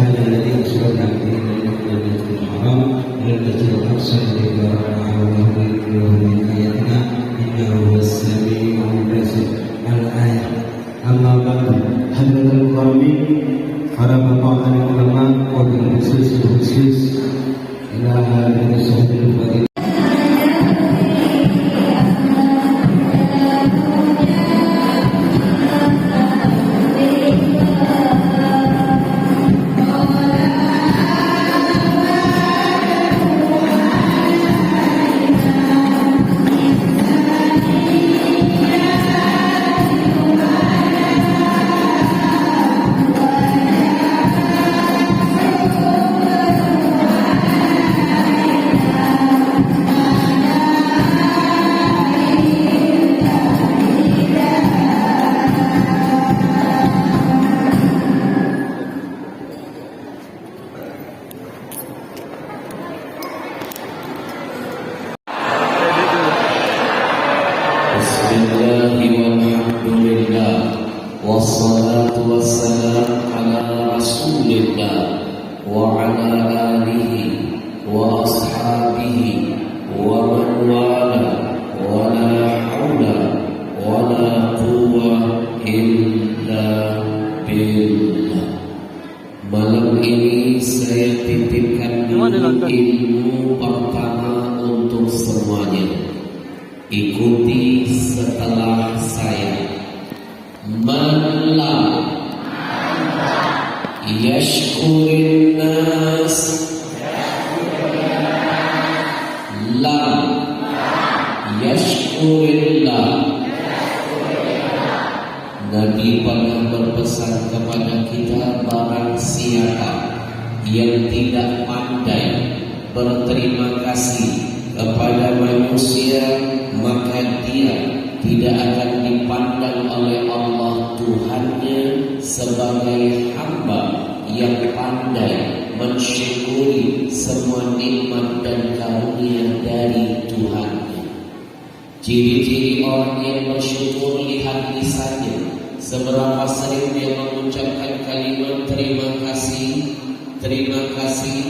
هذا الذي أشركنا به من المسجد الحرام إلى المسجد الأقصى الذي باركنا حوله من آياتنا إنه هو السميع البصير. Al-ayat. Amma ba'du. Hadirin kami, para bapak dan ulama, wabil khusus ila hadhihi sahbihi fadil. Wassalatu wassalam ala rasulillah wa ala alihi wa ashabihi wa man wala wa la hawla wa la quwwata illa billah. Malam ini saya titipkan dulu ilmu pertama untuk semuanya. Ikuti setelah saya. Man lam yashkurin nas lam yashkurillah. Nabi pernah berpesan kepada kita, barang siapa yang tidak pandai berterima kasih kepada manusia, maka dia tidak akan dipandang oleh Allah Tuhannya sebagai hamba yang pandai mensyukuri semua nikmat dan karunia dari Tuhannya. Ciri-ciri orang yang bersyukur, lihat lisannya, seberapa sering dia mengucapkan kalimat terima kasih, terima kasih,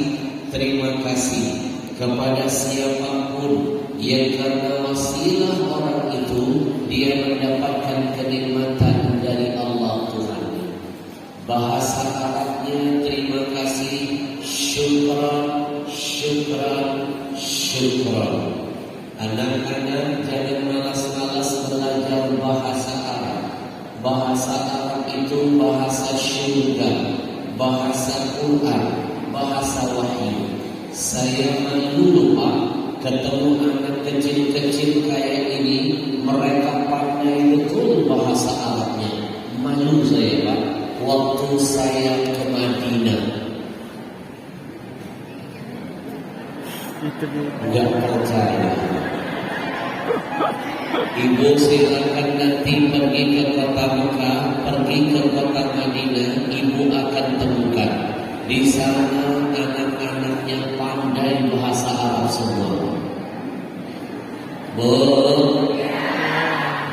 terima kasih kepada siapapun yang karena wasilah orang itu dia mendapatkan kenikmatan dari Allah Tuhan. Bahasa Arabnya terima kasih, syukran, syukran, syukran. Anak-anak jangan malas-malas belajar bahasa Arab. Bahasa Arab itu bahasa syurga, bahasa Quran, bahasa wahyu. Saya malu Pak, ketemu anak kecil-kecil kayak ini, mereka pandai betul bahasa Arabnya. Malu saya Pak, waktu saya ke Madinah. Enggak percaya. Ibu silakan nanti pergi ke kota Mekah, pergi ke kota Madinah, ibu akan temukan di sana anak-anaknya pandai bahasa Arab semua.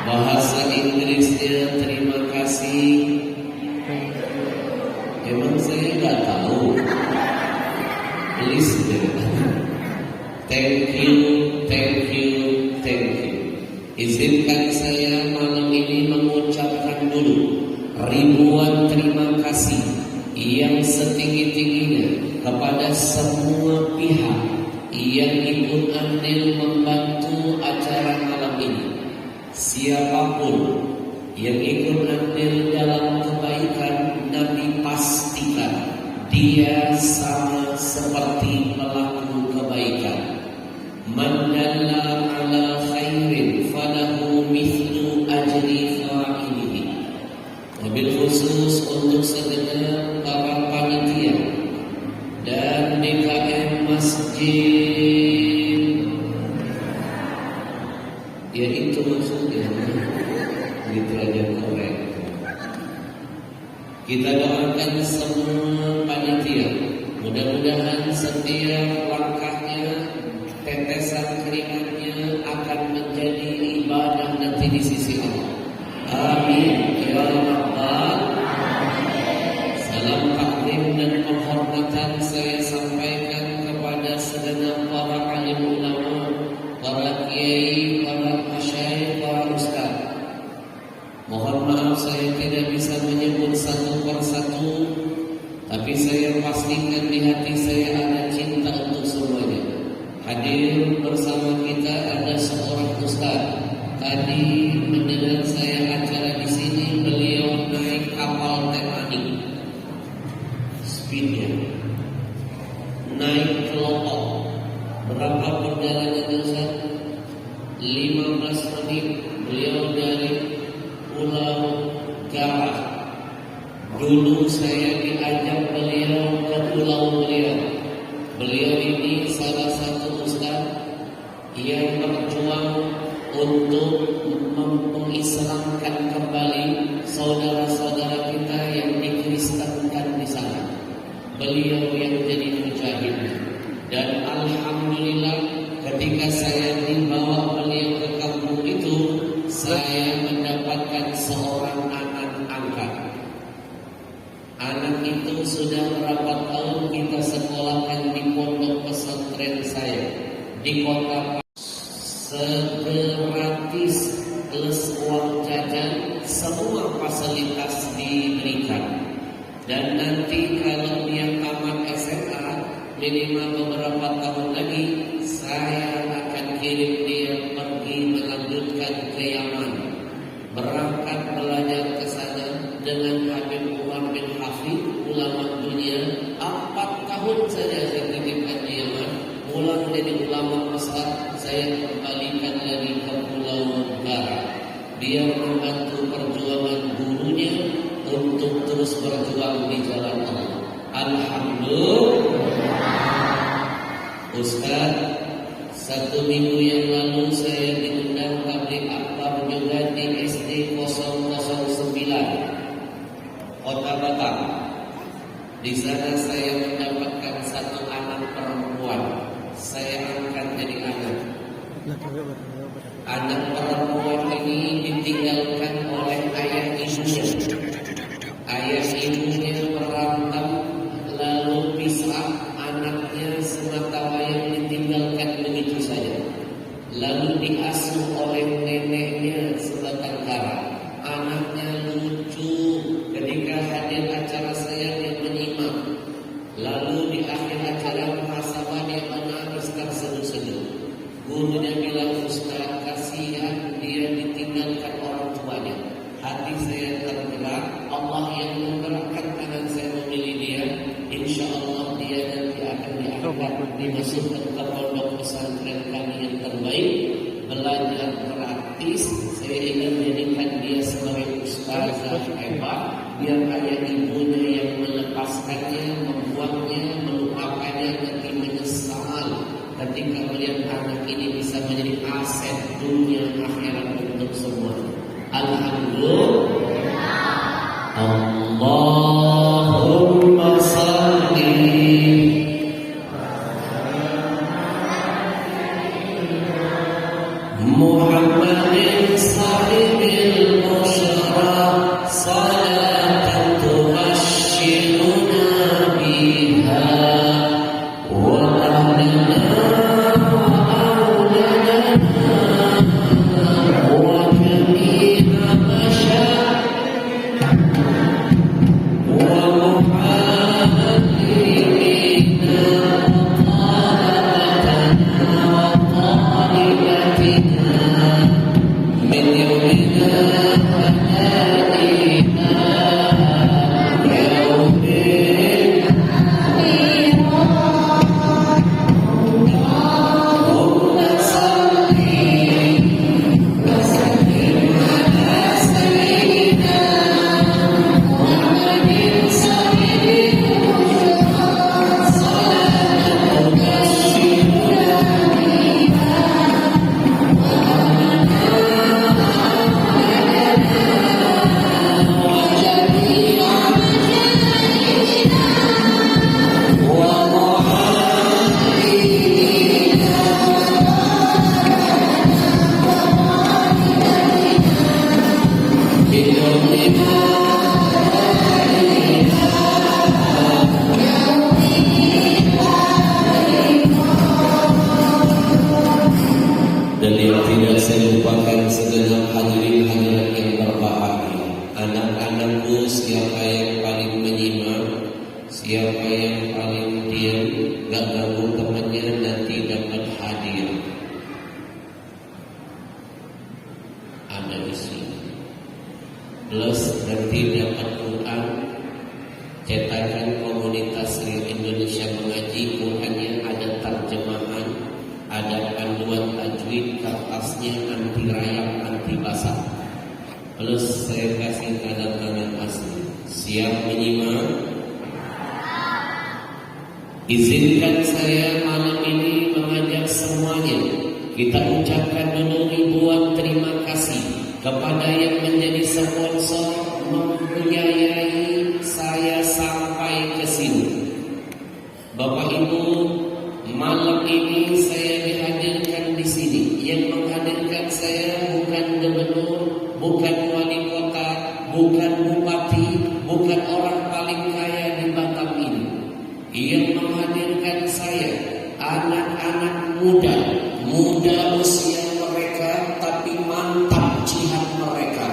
Bahasa Inggrisnya terima kasih. Emang saya nggak tahu. Please deh. Thank you, thank you, thank you. Izinkan saya malam ini mengucapkan dulu ribuan terima kasih yang setinggi-tingginya kepada semua pihak yang ikut andil membantu acara malam ini. Siapapun yang ikut andil dalam kebaikan, Nabi pastikan dia sama seperti pelaku kebaikan. Man dalla ala khairin falahu mithlu ajri fa'ilihi. Wabil khusus untuk segenap para panitia dan DKM masjid, ya itu maksudnya, gitu aja korek. Kita doakan semua panitia, mudah-mudahan setiap langkahnya, tetesan keringatnya akan menjadi ibadah nanti di sisi Allah. Amin ya rabbal. Salam takdim dan penghormatan kesempatan saya sampaikan kepada segenap para alim ulama, para kiai, para masyayikh, para ustaz. Mohon maaf saya tidak bisa menyebut satu persatu, tapi saya pastikan di hati saya ada cinta untuk semuanya. Hadir bersama kita ada seorang ustaz. Tadi mendengar saya acara di sini, beliau naik kapal Titanic. Speednya naik ke Lombok. Berapa perjalanan Ustaz? 15 menit. Beliau dari Pulau Garah. Dulu saya diajak beliau ke pulau beliau. Beliau ini salah satu ustaz yang berjuang untuk mengislamkan kembali saudara-saudara kita yang dikristenkan di sana. Beliau yang jadi mujahid. Dan alhamdulillah ketika saya dibawa beliau ke kampung itu, saya mendapatkan seorang anak angkat. Anak itu sudah berapa tahun kita sekolahkan di pondok pesantren saya di kota. Segratis plus uang jajan, semua fasilitas diberikan. Dan nanti kalau dia tamat SMA, minimal beberapa tahun lagi, saya akan kirim dia pergi melanjutkan ke Yaman, berangkat belajar ke sana dengan Habib Umar bin Hafid, ulama dunia. 4 tahun saja saya titipkan di Yaman, pulang jadi ulama besar. Saya kembalikan lagi ke Pulau Garah. Dia membantu perjuangan gurunya untuk terus berjuang di jalan Allah. Alhamdulillah. Ustaz, 1 minggu yang lalu saya diundang tabligh akbar juga di SD 009 Kota Batam. Di sana saya mendapatkan 1 anak perempuan. Saya angkat jadi anak. Anak perempuan ini ditinggalkan oleh ayah ibunya. Ayah ibunya merantau lalu pisah, anaknya sematawayang ditinggalkan begitu saja. Lalu diasuh oleh neneknya sebatang kara. Anaknya lucu, ketika hadir acara saya dia menyimak. Lalu di akhir acara muhasabah dia menangis terseduh-seduh. Gurunya bilang, Ustaz, kasihan dia ditinggalkan orang tuanya. Hati saya tergerak. Allah yang menggerakkan tangan saya memilih dia. Insya Allah dia nanti akan diangkat, dimasukkan ke pondok pesantren kami yang terbaik. Belajar gratis. Saya ingin menjadikan dia sebagai ustaz hebat. Biar ayah ibunya yang melepaskannya, membuangnya, melupakannya, nanti menyesal ketika melihat anak ini bisa menjadi aset dunia akhirat untuk semua. Alhamdulillah. Allahumma salli Muhammadin sahibil musyarah salatan tumasyiruna biha wa ahlana wa nggak ganggu temannya nanti dapat hadir. Ada di sini. Plus nanti dapat Quran. Cetakan komunitas Rio Indonesia Mengaji, Qurannya ada terjemahan, ada panduan tajwid, kertasnya anti rayap, anti basah. Plus saya kasih tanda tangan asli. Siap menyimak? Izinkan saya malam ini mengajak semuanya. Kita ucapkan dulu ribuan terima kasih kepada yang menjadi sponsor membiayai saya sampai ke sini. Bapak Ibu, malam ini saya dihadirkan di sini. Yang menghadirkan saya bukan gubernur, bukan wali kota, bukan bupati, bukan orang paling kaya di Batam ini. Yang menghadirkan saya anak-anak muda usia mereka tapi mantap jihad mereka.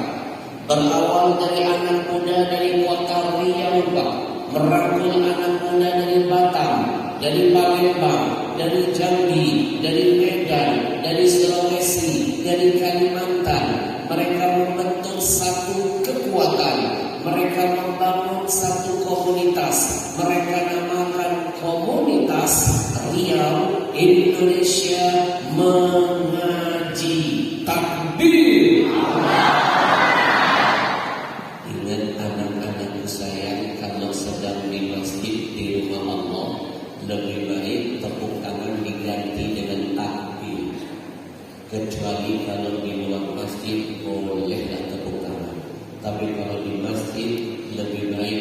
Berawal dari anak muda dari kota Riau, merangkul anak muda dari Batam, dari Palembang, dari Jambi, dari Medan, dari Sulawesi, dari Kalimantan. Mereka membentuk satu kekuatan. Mereka membangun satu komunitas. Mereka namakan komunitas Riau Indonesia Mengaji. Takbir. Ingat anak-anakku sayang, kalau sedang di masjid di rumah Allah, lebih baik tepuk tangan diganti dengan takbir. Kecuali kalau di luar masjid bolehlah tepuk tangan. Tapi kalau di masjid lebih baik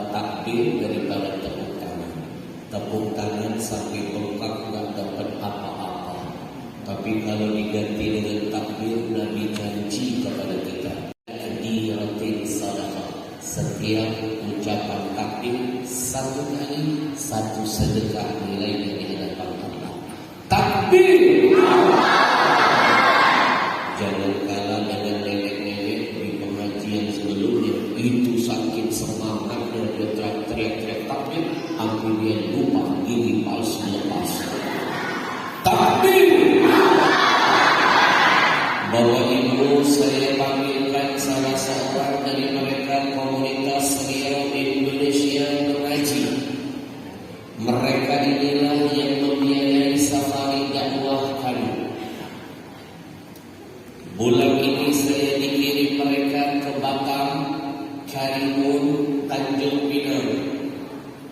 takbir daripada tepuk tangan. Tepuk tangan sampai bengkak nggak dapat apa-apa. Tapi kalau diganti dengan takbir, Nabi janji kepada kita, diratin sadaqah. Setiap ucapan takbir satu kali, satu sedekah nilainya di hadapan Allah. Takbir. Jangan kalah dengan nenek-nenek di pengajian sebelumnya. Itu saking semangatnya dia teriak-teriak takbir, hampir dia lupa gigi palsu lepas. Takbir. Bapak Ibu, saya panggilkan salah seorang dari mereka komunitas Riau Indonesia Mengaji. Mereka inilah yang membiayai safari dakwah kami. Bulan ini saya dikirim mereka ke Batam, Karimun, Tanjung Pinang.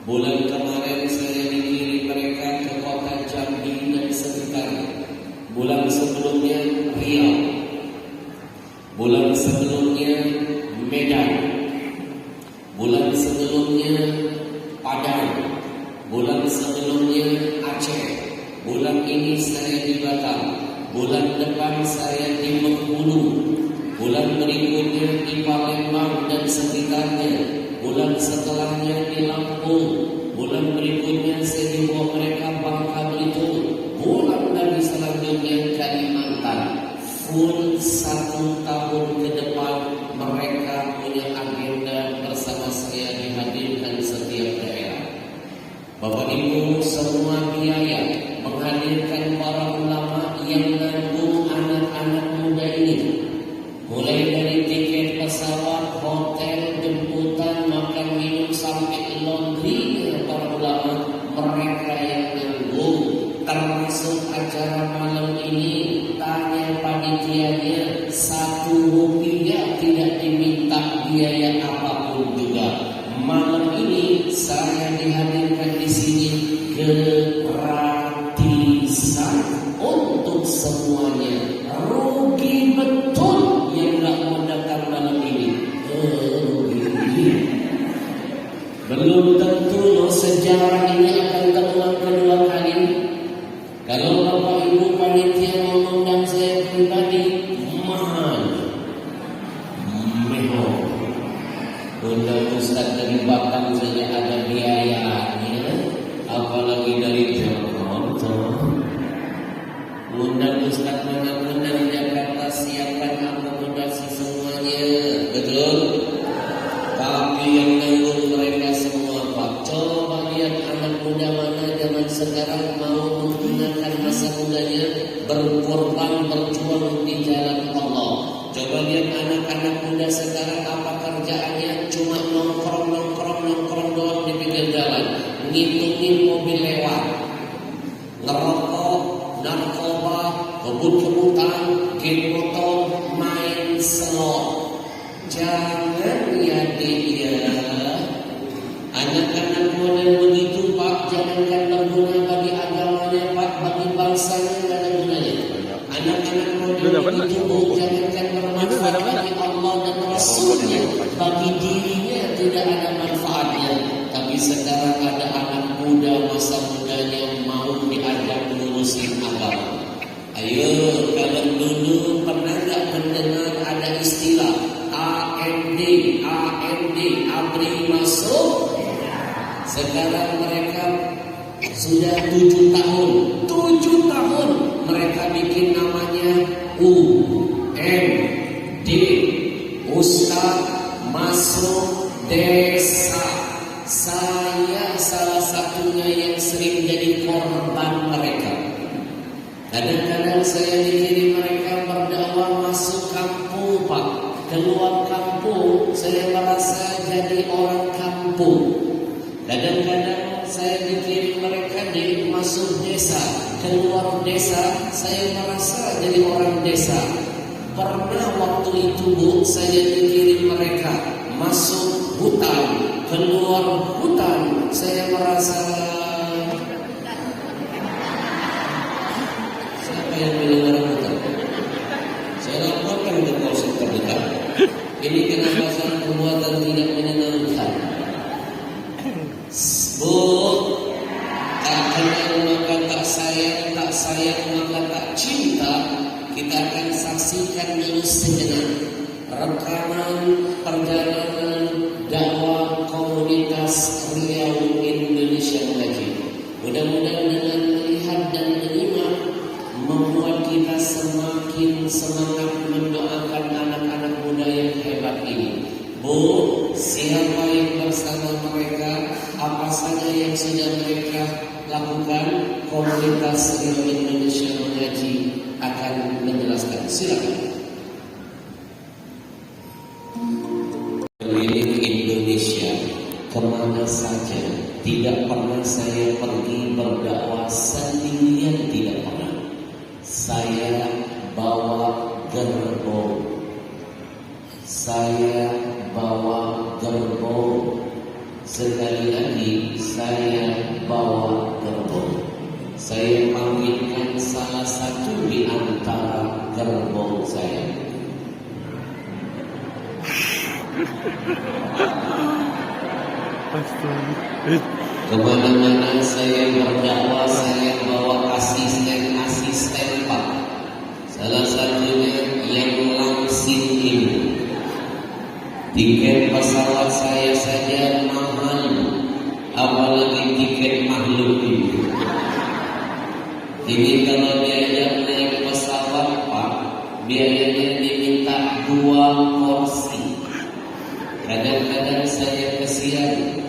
Bulan kemarin saya dikirim mereka ke kota Jambi dan sekitarnya. Bulan sebelumnya Riau. Bulan sebelumnya Medan. Bulan sebelumnya Padang. Bulan sebelumnya Aceh. Bulan ini saya di Batam. Bulan depan saya di Bengkulu. Bulan berikutnya di Palembang dan sekitarnya. Bulan setelahnya di Lampung. Bulan berikutnya saya dibawa mereka Bangka Belitung. Bulan dari selanjutnya Kalimantan. Full 1 tahun ke depan mereka punya agenda bersama saya dihadirkan setiap daerah. Bapak Ibu, semua biaya menghadirkan para ulama yang nanggung anak-anak muda ini. Mulai dari tiket pesawat, hotel, jemputan, makan minum sampai laundry para ulama, mereka yang nanggung. Termasuk acara malam ini, tanya panitianya, 1 rupiah tidak diminta biaya apapun juga. Malam ini saya dihadirkan di sini gratisan untuk semuanya. Rugi betul yang nggak mau datang malam ini. Rugi. Belum tentu loh sejarah ini akan terulang kedua kali. Kalau Bapak Ibu panitia mengundang saya pribadi, mahal, mewah. Undang Ustaz dari Batam saja ada biayanya, apalagi dari Jakarta. Undang Ustaz mana-mana dari Jakarta, siapkan akomodasi semuanya, betul? Tapi yang nanggung mereka semua, Pak. Coba lihat anak muda mana zaman sekarang mau menggunakan masa mudanya berkorban berjuang di jalan Allah. Coba lihat anak-anak muda sekarang apa kerjaannya, cuma nongkrong doang di pinggir jalan, ngitungin mobil lewat, ngerokok, narkoba, kebut-kebutan, game motor, main slot. Jangan ya dia, anak-anak model begitu Pak, jangankan berguna bagi agamanya Pak, bagi bangsanya tidak ada gunanya. Anak-anak model begitu jangankan bermanfaat bagi Allah dan Rasulnya, bagi dirinya tidak ada manfaatnya. Tapi sekarang ada anak muda masa mudanya mau diajak ngurusin agama. Ayo, kalau dulu pernah nggak mendengar ada istilah AMD, abri masuk? Sekarang mereka sudah 7 tahun mereka bikin namanya UMD, Ustaz Masuk Desa. Saya salah satunya yang sering jadi korban mereka. Kadang-kadang saya dikirim mereka berdakwah masuk kampung Pak, keluar kampung saya merasa jadi orang kampung. Kadang-kadang saya dikirim mereka di masuk desa, keluar desa saya merasa jadi orang desa. Pernah waktu itu Bu, saya dikirim mereka masuk hutan, keluar hutan saya merasa yang mendengar hutan. Saya laporkan ke polsek terdekat. Ini kena pasal perbuatan tidak menyenangkan. Bu, tak kenal maka tak sayang maka tak cinta. Kita akan saksikan dulu sejenak rekaman perjalanan dakwah komunitas Riau Indonesia Mengaji. Mudah-mudahan dengan melihat dan menyimak membuat kita semakin semangat mendoakan anak-anak muda yang hebat ini. Bu, siapa yang bersama mereka, apa saja yang sudah mereka lakukan, komunitas Riau Indonesia Mengaji akan menjelaskan. Silakan. Keliling Indonesia kemana saja, tidak pernah saya pergi berdakwah sendirian, tidak pernah. Saya bawa gerbong. Sekali lagi saya bawa gerbong. Saya panggilkan salah satu di antara gerbong saya. Kemana-mana saya berdakwah, saya bawa asisten Pak. Salah satunya yang langsing ini. Tiket pesawat saya saja mahal, apalagi tiket makhluk ini. Ini kalau diajak naik pesawat Pak, biayanya diminta 2 porsi. Kadang-kadang saya kesian,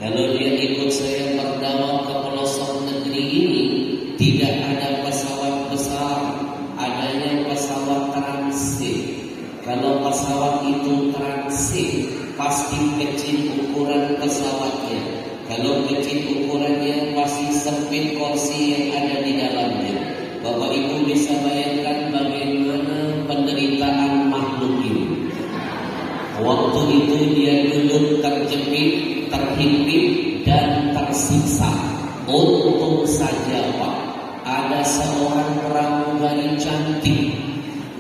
kalau dia ikut saya berdakwah ke pelosok negeri ini, tidak ada pesawat besar, adanya pesawat transit. Kalau pesawat itu transit, pasti kecil ukuran pesawatnya. Kalau kecil ukurannya, pasti sempit kursi yang ada di dalamnya. Bapak Ibu bisa bayangkan bagaimana penderitaan makhluk ini. Waktu itu dia duduk terjepit, terhimpit, dan tersiksa. Untung saja Pak, ada seorang pramugari cantik,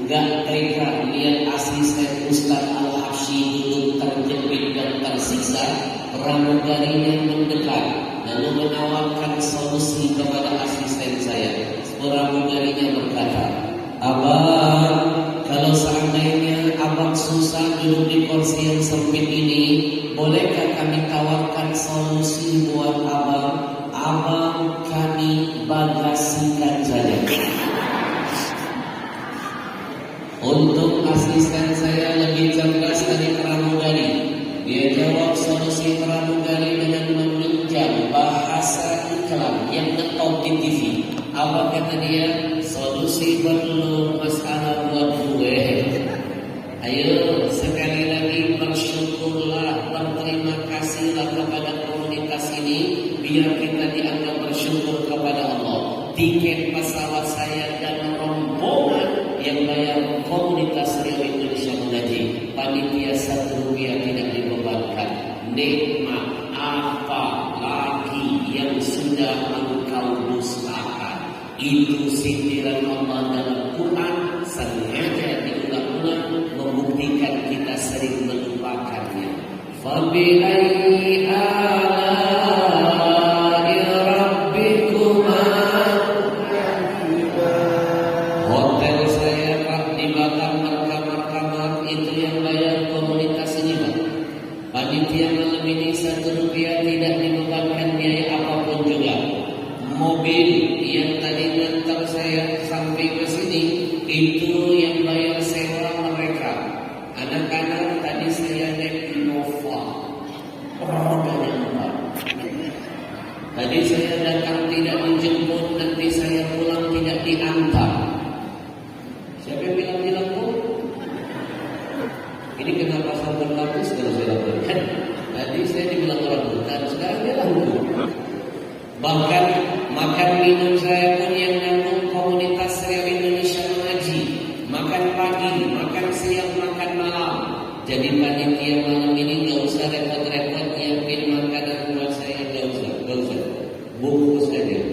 gak tega lihat asisten Ustaz Al-Habsyi duduk terjepit dan tersiksa. Pramugarinya mendekat lalu menawarkan solusi kepada asisten saya. Pramugarinya berkata, "Abang, kalau seandainya abang susah duduk di kursi yang sempit ini, bolehkah kami tawarkan solusi buat abang? Abang kami bagasikan saja." Untuk asisten saya lebih cerdas dari pramugari. Dia jawab solusi pramugari dengan meminjam bahasa Salam yang ngetop di TV. Apa kata dia? Solusi perlu masalah buat gue. Ayo sekali lagi bersyukurlah, berterima kasihlah kepada komunitas ini, biar kita dianggap bersyukur kepada Allah. Tiket pesawat saya dan rombongan yang bayar komunitas Riau Indonesia Mengaji, panitia Rp1 tidak dibebankan. Nikmat apa lagi yang sudah engkau dustakan? Itu sindiran Allah dalam Quran, sengaja diulang-ulang membuktikan kita sering melupakannya. Fabi'ayyi ala'i rabbikuma. Hotel saya Pak di Batam berkamar-kamar, itu yang bayar komunitas ini Pak. Panitia malam ini Rp1 tidak dibebankan biaya apapun juga. Mobil yang tadi ngantar saya sampai ke sini itu yang bayar sewa mereka. Anak-anak tadi saya naik Innova, rodanya 4. Tadi saya datang tidak dijemput, nanti saya pulang tidak diantar. Siapa yang bilang-bilang Bu? Ini kenapa sampai lapis kalau saya lakukan? Tadi saya dibilang orang hutan, sekarang dia lakukan. Bahkan makan minum saya pun yang nanggung komunitas Riau Indonesia Mengaji. Makan pagi, makan siang, makan malam. Jadi panitia malam ini gak usah repot-repot nyiapin makanan buat saya, gak usah. Bungkus saja.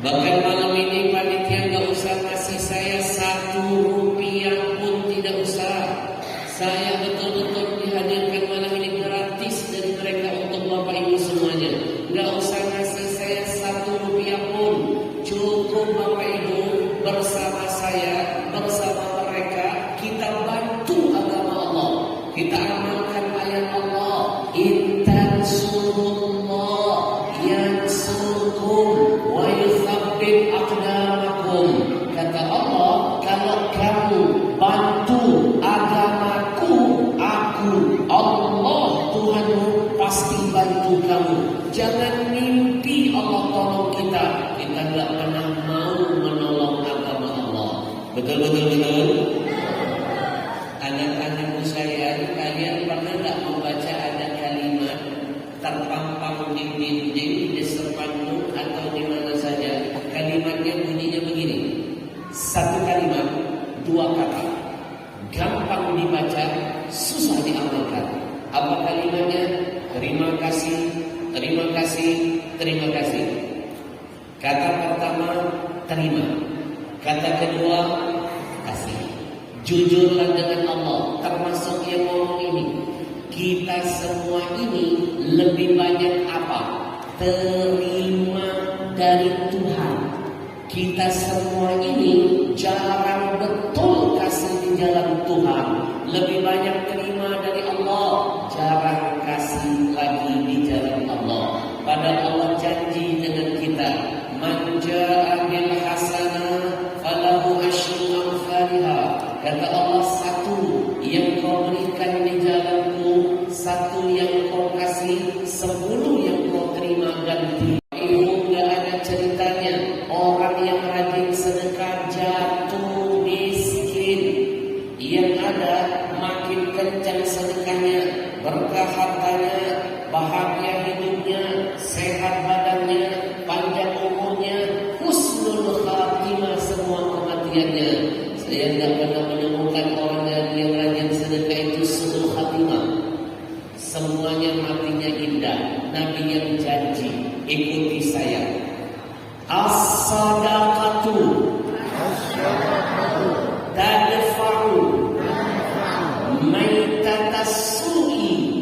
Bahkan malam ini panitia gak usah kasih saya Rp1 pun tidak usah. Saya betul-betul dihadirkan malam ini gratis dari mereka untuk Bapak Ibu semuanya. Gak usah ngasih saya Rp1 pun. Cukup Bapak Ibu bersama saya, bersama mereka, kita bantu agama Allah. Kita amalkan ayat Allah. Intansurullah yansurkum wa yuthabbit aqdamakum. Kata Allah, kalau kamu bantu agamaku, aku Allah Tuhanmu pasti bantu kamu. Jangan mimpi Allah tolong kita. Kita gak pernah mau menolong agama Allah. Betul. Anak-anakku saya, kalian pernah gak membaca ada kalimat terpampang di dinding, di spanduk atau di mana saja? Kalimatnya bunyinya begini. Satu kalimat, dua kata. Gampang dibaca, susah diamalkan. Apa kalimatnya? Terima kasih. Kata pertama, terima. Kata kedua, kasih. Jujurlah dengan Allah, termasuk yang ngomong ini. Kita semua ini lebih banyak apa? Terima dari Tuhan. Kita semua ini jarang betul kasih di jalan Tuhan. Lebih banyak terima dari Allah, jarang kasih lagi di jalan Allah. Padahal Allah janji dengan kita, man jaa bil hasanah falahu asyru amsalha. Kata Allah, satu yang kau berikan di jalanku, satu yang kau kasih, 10 yang kau terima ganti. Ibu gak ada ceritanya orang yang rajin sedekah jatuh miskin. Yang ada makin kencang sedekahnya, berkah hartanya, bahagia hidupnya, sehat badannya, panjang umurnya, husnul khatimah semua kematiannya. Saya tidak pernah menemukan orang yang rajin sedekah itu suul khatimah. Semuanya matinya indah. Nabi yang janji, ikuti saya. As-sadaqatu tadfa'u maitatas-su'i.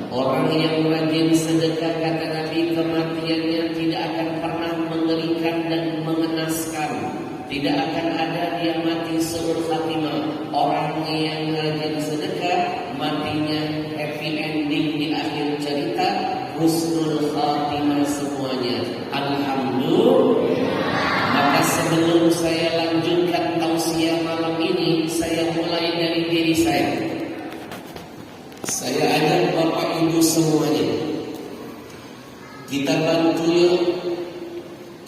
Orang yang rajin sedekah, kata Nabi, kematiannya tidak akan pernah mengerikan dan mengenaskan. Tidak akan ada dia mati suul khatimah. Orang yang rajin sedekah, matinya happy ending di akhir cerita, husnul khatimah semuanya. Alhamdulillah. Maka sebelum saya lanjutkan tausiah malam ini, saya mulai dari diri saya. Saya ajak Bapak Ibu semuanya, Kita bantu yuk,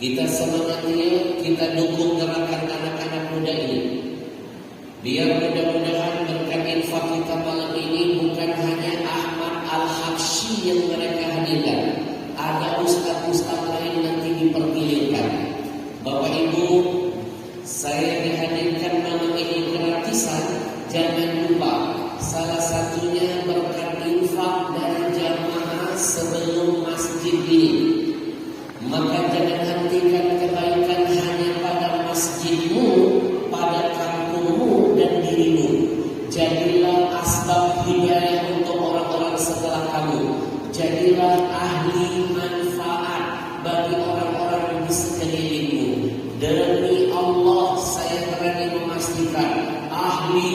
kita semangati yuk, kita dukung gerakan anak-anak muda ini. Biar mudah-mudahan berkat infak kita malam ini bukan hanya Ahmad Al-Habsyi yang mereka hadirkan, ada ustaz-ustaz lain nanti dipergilirkan. Bapak Ibu, saya dihadirkan malam ini gratisan. Jangan lupa, salah satunya berkat infak dari jamaah sebelum masjid ini. Maka jangan hentikan kebaikan hanya pada masjidmu, pada kampungmu dan dirimu. Jadilah asbab hidayah untuk orang-orang setelah kamu. Jadilah ahli manfaat bagi orang-orang di sekelilingmu. Demi Allah, saya berani memastikan ahli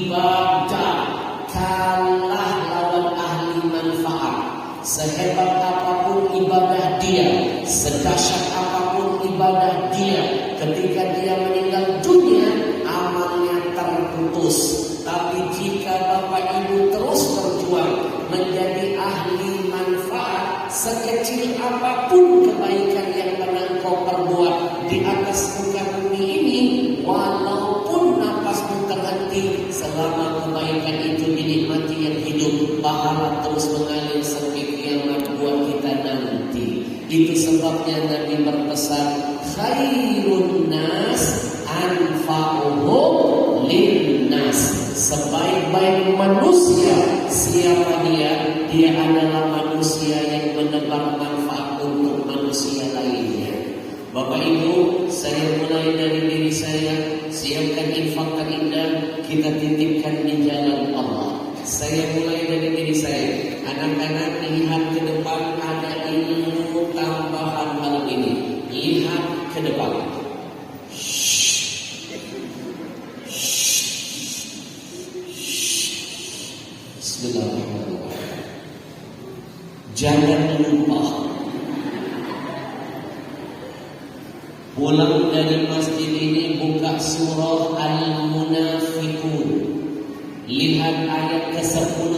ibadah kalah lawan ahli manfaat. Sehebat apapun ibadah dia, sedahsyat apapun ibadah dia, ketika dia meninggal dunia, amalnya terputus. Tapi jika Bapak Ibu terus berjuang menjadi ahli manfaat, sekecil apapun kebaikan yang pernah kau perbuat di atas muka bumi ini, walaupun napasmu terhenti, selama kebaikan itu dinikmati yang hidup, pahala terus mengalir sampai kiamat buat kita nanti. Itu sebabnya Nabi berpesan, khairun nas anfa'uhum linnas. Sebaik-baik manusia, siapa dia? Dia adalah manusia yang menebar manfaat untuk manusia lainnya. Bapak Ibu, saya mulai dari diri saya, siapkan infak terindah, kita titipkan di jalan Allah. Saya mulai dari diri saya. Anak-anak, lihat ke depan, ada ilmu tambahan malam ini. Lihat ke depan. Bismillahirrahmanirrahim. Jangan lupa pulang dari masjid ini, buka surah Al-Munafiqun. Lihat ayat ke-10,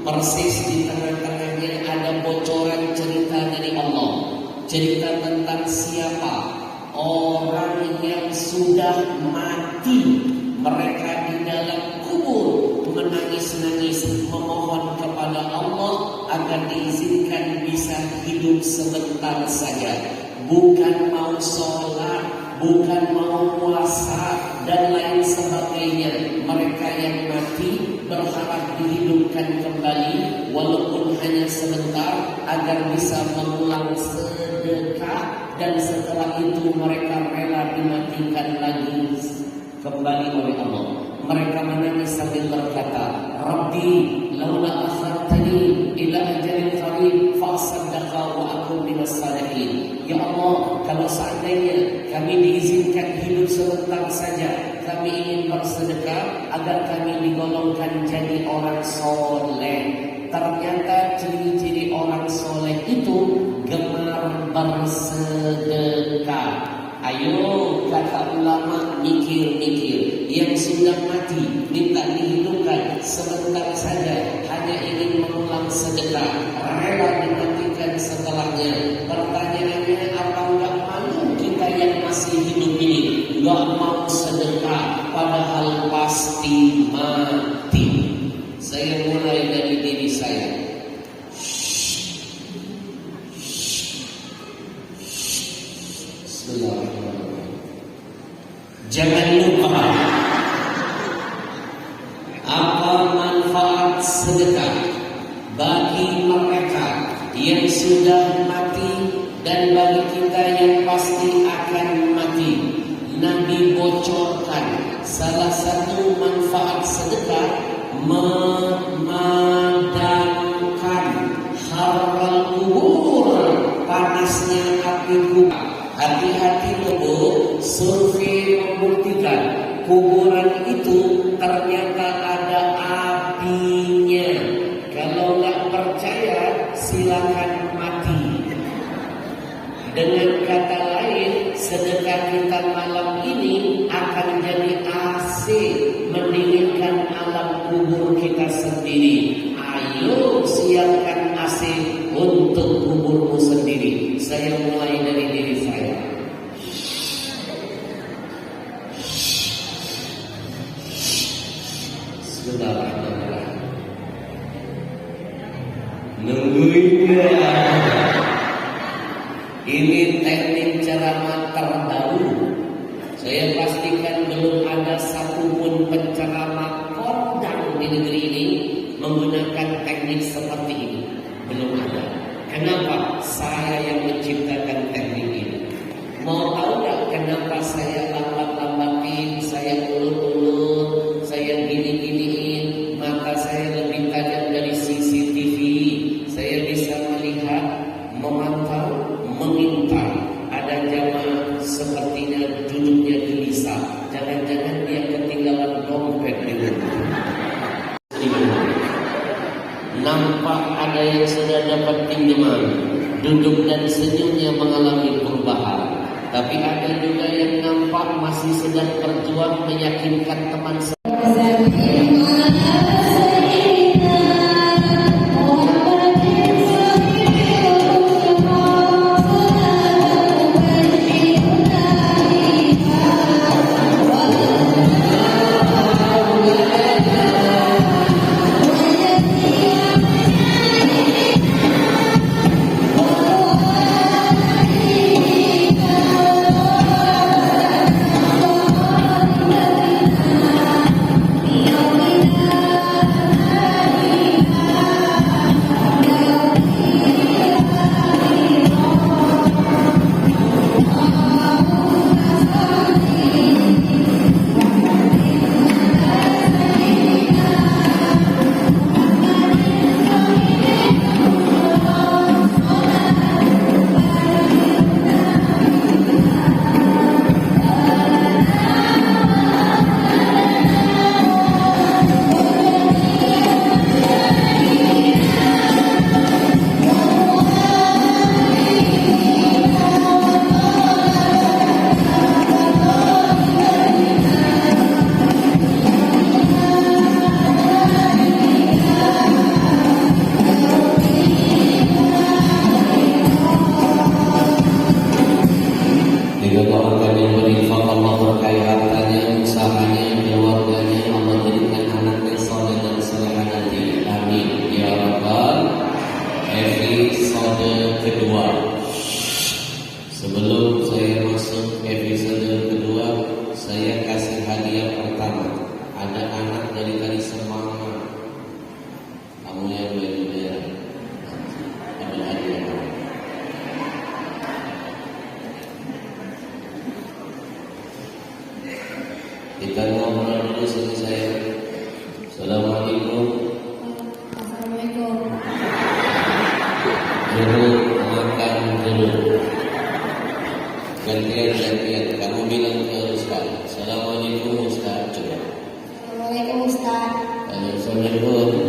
persis di tengah-tengahnya ada bocoran cerita dari Allah. Cerita tentang siapa? Orang yang sudah mati, mereka di dalam kubur menangis-nangis memohon kepada Allah agar diizinkan bisa hidup sebentar saja. Bukan mau sholat, bukan mau puasa dan lain sebagainya. Mereka yang mati berharap dihidupkan kembali walaupun hanya sebentar agar bisa mengulang sedekah, dan setelah itu mereka rela dimatikan lagi kembali oleh Allah. Mereka menangis sambil berkata, Rabbi, laula akhartani ila ajalin qarib fa asaddaqa wa akun minas salihin. Ya Allah, kalau seandainya kami diizinkan hidup sebentar saja, kami ingin bersedekah agar kami digolongkan jadi orang soleh. Ternyata ciri-ciri orang soleh itu gemar bersedekah. Ayo, kata ulama, mikir-mikir. Yang sudah mati minta dihidupkan sebentar saja, hanya ingin mengulang sedekah, rela dimatikan setelahnya. Pertanyaannya, apa enggak malu kita yang masih hidup ini enggak mau sedekah padahal pasti mati? Saya mulai dari diri saya. Jangan lupa apa manfaat sedekah bagi mereka yang sudah mati dan bagi kita yang pasti akan mati. Nabi bocorkan salah satu manfaat sedekah, memadamkan harral kubur, panasnya api kubur. Hati-hati loh, survei membuktikan kuburan itu ternyata ada apinya. Kalau nggak percaya, silakan mati. Dengan kata lain, sedekah kita malam ini akan jadi AC mendinginkan alam kubur kita sendiri. Ayo siapkan AC untuk kuburmu sendiri. Saya mulai dari diri saya. Bismillahirrahmanirrahim. Nungguinnya. Ini teknik ceramah terbaru. Saya pastikan belum ada satupun penceramah kondang di negeri ini menggunakan teknik seperti ini. Belum ada. Kenapa? Saya yang menciptakan teknik ini. Mau tahu nggak kenapa saya lambat-lambatin, saya ulur-ulur, saya gini-giniin, mata saya lebih tajam dari CCTV. Saya bisa melihat, memantau, mengintai. Ada jamaah sepertinya duduknya gelisah. Jangan-jangan dia ketinggalan dompet di rumah. Nampak ada yang sudah dapat pinjaman, duduk dan senyumnya mengalami perubahan. Tapi ada juga yang nampak masih sedang berjuang meyakinkan teman Kita ngobrol dulu sama saya. Assalamualaikum. Assalamualaikum. Duduk, makan dulu. Gantian. Kamu bilang ke Ustaz. Assalamualaikum Ustaz. Coba. Assalamualaikum Ustaz. Assalamualaikum.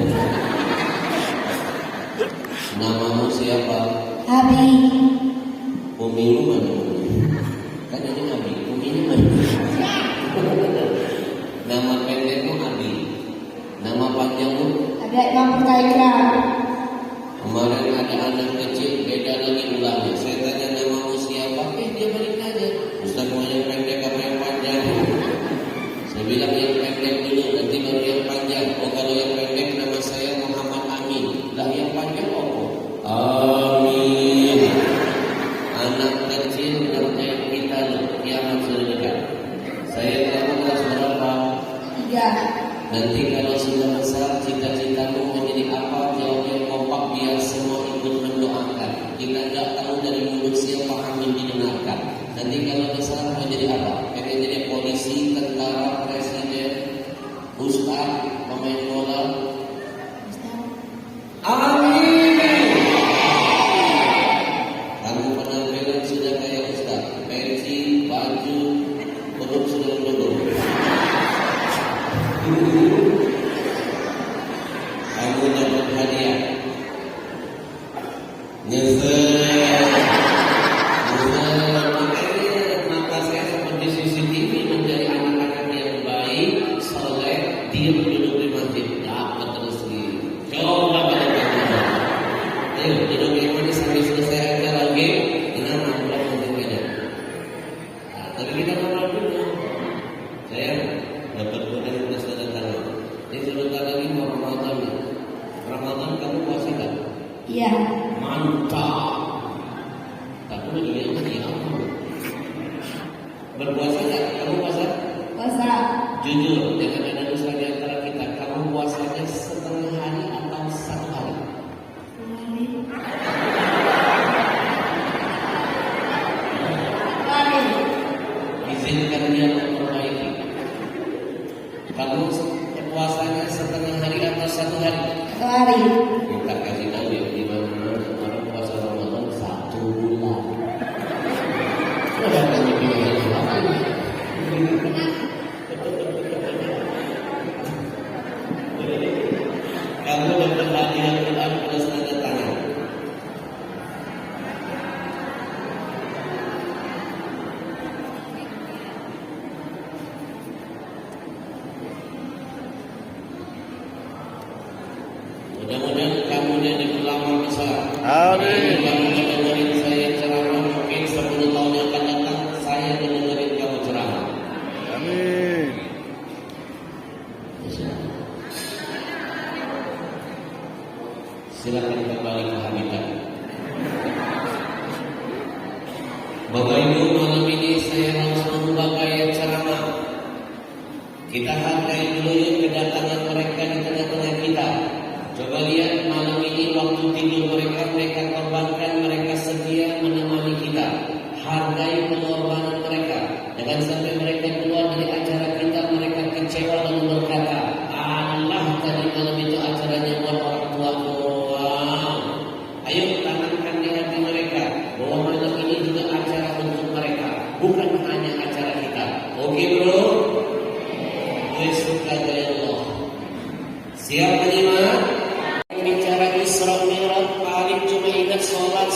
Namamu siapa? Abi. Umimu mana? Kan ini Abi. Uminya mana? Nama pendekmu Abi. Nama panjangmu? Abi Imam Putaikra. Kemarin ada anak kecil beda lagi ulangnya. Saya tanya namamu siapa? Dia balik aja. Ustaz mau yang pendek apa yang panjang? Saya bilang yang pendek dulu, nanti baru yang panjang. Oh kalau yang pendek nama saya Muhammad Amin. Lah yang panjang apa? Amin. Anak kecil ngerjain kita loh. Kiamat sudah dekat. Saya tahu kelas berapa? 3. Nanti kalau sudah besar, cita-citamu menjadi apa? Jawab yang kompak biar semua ikut mendoakan. Kita tidak tahu dari mulut siapa amin didengarkan. Nanti kalau besar mau jadi apa? Pengen jadi polisi, tentara, presiden, ustaz, pemain bola. Amin. Kamu penampilan sudah kayak ustaz, pensi, baju, perut sudah duduk. Kamu dapat hadiah. Makanya mata saya seperti CCTV menjadi anak-anak yang baik, soleh, diam duduk di masjid. Dapat terus gitu. Coba pada kita. Ayo duduk yang mana sampai selesai aja. Berpuasa nggak? Kamu puasa? Puasa. Jujur, jangan ada dusta di antara kita. Kamu puasanya setengah hari atau satu hari? Izinkan dia memperbaiki. Kamu puasanya setengah hari atau satu hari? Satu hari. Kita kasih tahu ya di mana orang puasa Ramadan 1 bulan. Udah kasih pilihan apa? Kamu dapat hadiah Quran plus tanda tangan. Mudah-mudahan kamu jadi ulama besar. Amin. Kamu dengerin saya ceramah mungkin 10 tahun yang akan datang saya dengerin kamu ceramah. Amin. Silakan kembali ke habitat. Bapak Ibu, malam ini saya langsung membawa gaya ceramah. Kita hargai dulu yuk kedatangan mereka di tengah-tengah kita. Coba lihat malam ini waktu tidur mereka korbankan, mereka setia menemani kita. Hargai pengorbanan mereka. Jangan sampai mereka keluar dari acara kita, mereka kecewa dan berkata, Allah tadi malam itu acaranya buat orang tua doang. Ayo tanamkan di hati mereka bahwa malam ini juga acara untuk mereka, bukan hanya acara kita. Oke bro? Yesus Allah. Siap menyimak? Bicara Isra Mi'raj, paling cuma ingat sholat.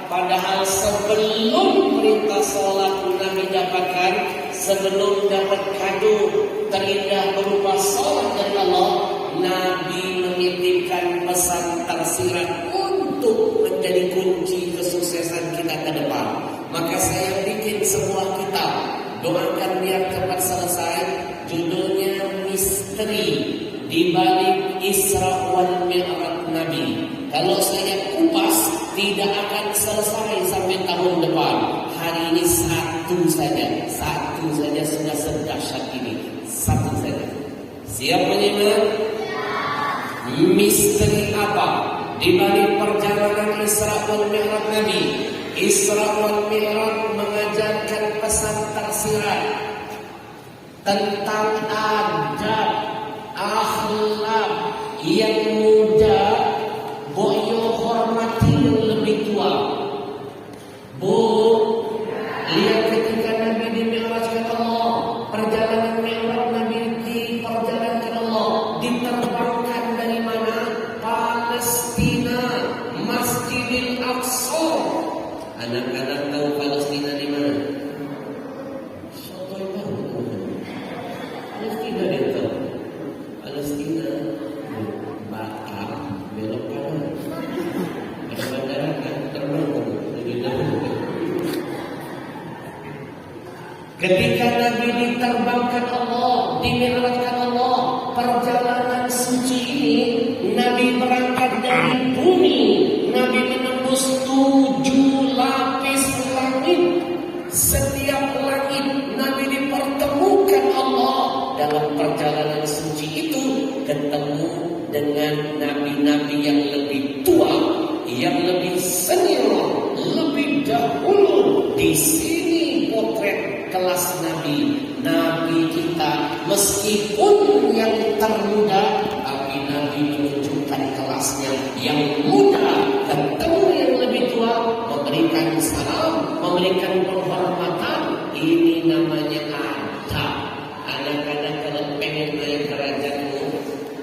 Padahal sebelum perintah sholat Nabi dapatkan, sebelum dapat kado terindah berupa sholat dari Allah, Nabi menitipkan pesan tersirat untuk menjadi kunci kesuksesan kita ke depan. Maka saya bikin sebuah kitab, doakan biar cepat selesai. Judulnya Misteri di balik Isra wal Mi'raj Nabi. Kalau saya kupas tidak akan selesai sampai tahun depan. Hari ini satu saja sudah sedahsyat ini. Satu saja. Siap menyimak? Misteri apa di balik perjalanan Isra wal Mi'raj Nabi? Isra wal Mi'raj mengajarkan pesan tersirat tentang adab, akhlak yang muda, boyo hormati yang lebih tua. Bu, lihat ketika Nabi di Mi'rajkan Allah, perjalanan Mi'raj Nabi di perjalanan Allah, diterbangkan dari mana? Palestina, Masjidil Aqsa. Anak-anak tahu Palestina di mana? Palestina dia tahu. Palestina Batam belok kanan. Ada bandara kan terbang lebih dahulu. Ketika Nabi diterbangkan Allah, dimi'rajkan Allah, perjalanan suci ini Nabi berangkat dari bumi. Nabi menembus 7 lapis langit. Setiap langit Nabi dipertemukan Allah. Dalam perjalanan suci itu ketemu dengan nabi-nabi yang lebih tua, yang lebih senior, lebih dahulu. Di sini potret kelas nabi. Nabi kita meskipun yang termuda, tapi Nabi menunjukkan kelasnya yang muda, ketemu yang lebih tua, memberikan salam, memberikan penghormatan. Ini namanya adab. Anak-anak kalau pengen naik derajatmu,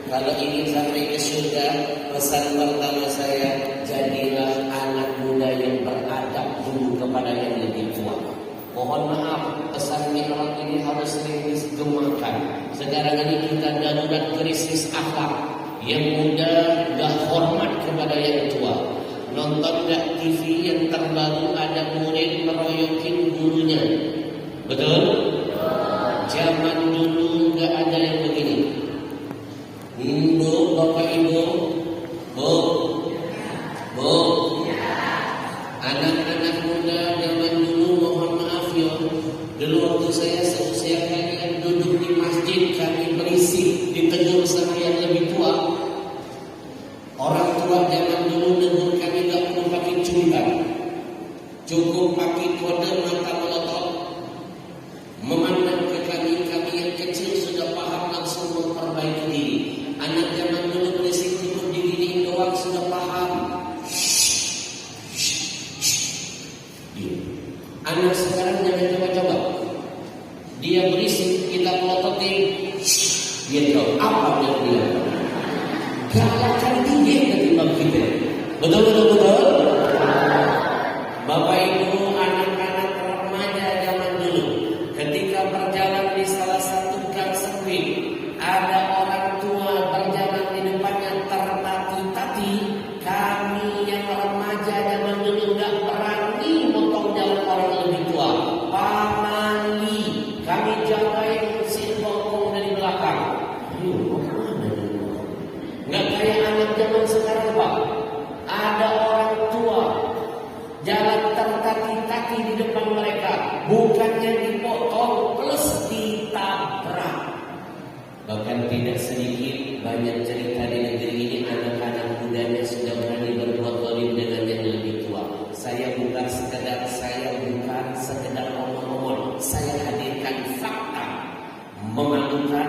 kalau ingin sampai ke surga, pesan pertama saya, jadilah anak muda yang beradab dulu kepada yang lebih tua. Mohon maaf, pesan Mi'raj ini harus diterjemahkan. Sekarang ini kita darurat krisis akhlak. Yang muda gak hormat kepada yang tua. Nonton gak TV yang terbaru ada murid meroyokin gurunya? Betul? Zaman dulu nggak ada yang begini. Bu, Bapak Ibu, Bu, anak-anak muda zaman dulu mohon maaf yo, Anak sekarang jangan coba-coba. Dia berisik, kita pelototin, dia jawab apa yang dia galakan tinggi ketimbang kita. Betul. Bapak Ibu, anak-anak remaja zaman dulu, ketika berjalan di salah satu gang sempit, ada orang tua berjalan di depannya tertati-tati. Kami yang remaja zaman dulu nggak berani motong jalan orang lebih tua. Pamali, kami jagain si bokong dari belakang. Ayo, mau kemana? Nggak kayak anak zaman sekarang, Pak. Ada orang tua jalan tertati-tati di depan mereka, bukannya dipotong plus ditabrak. Bahkan tidak sedikit banyak cerita di negeri ini anak-anak mudanya sudah berani berbuat zalim dengan yang lebih tua. Saya bukan sekedar omong-omong, saya hadirkan fakta memalukan,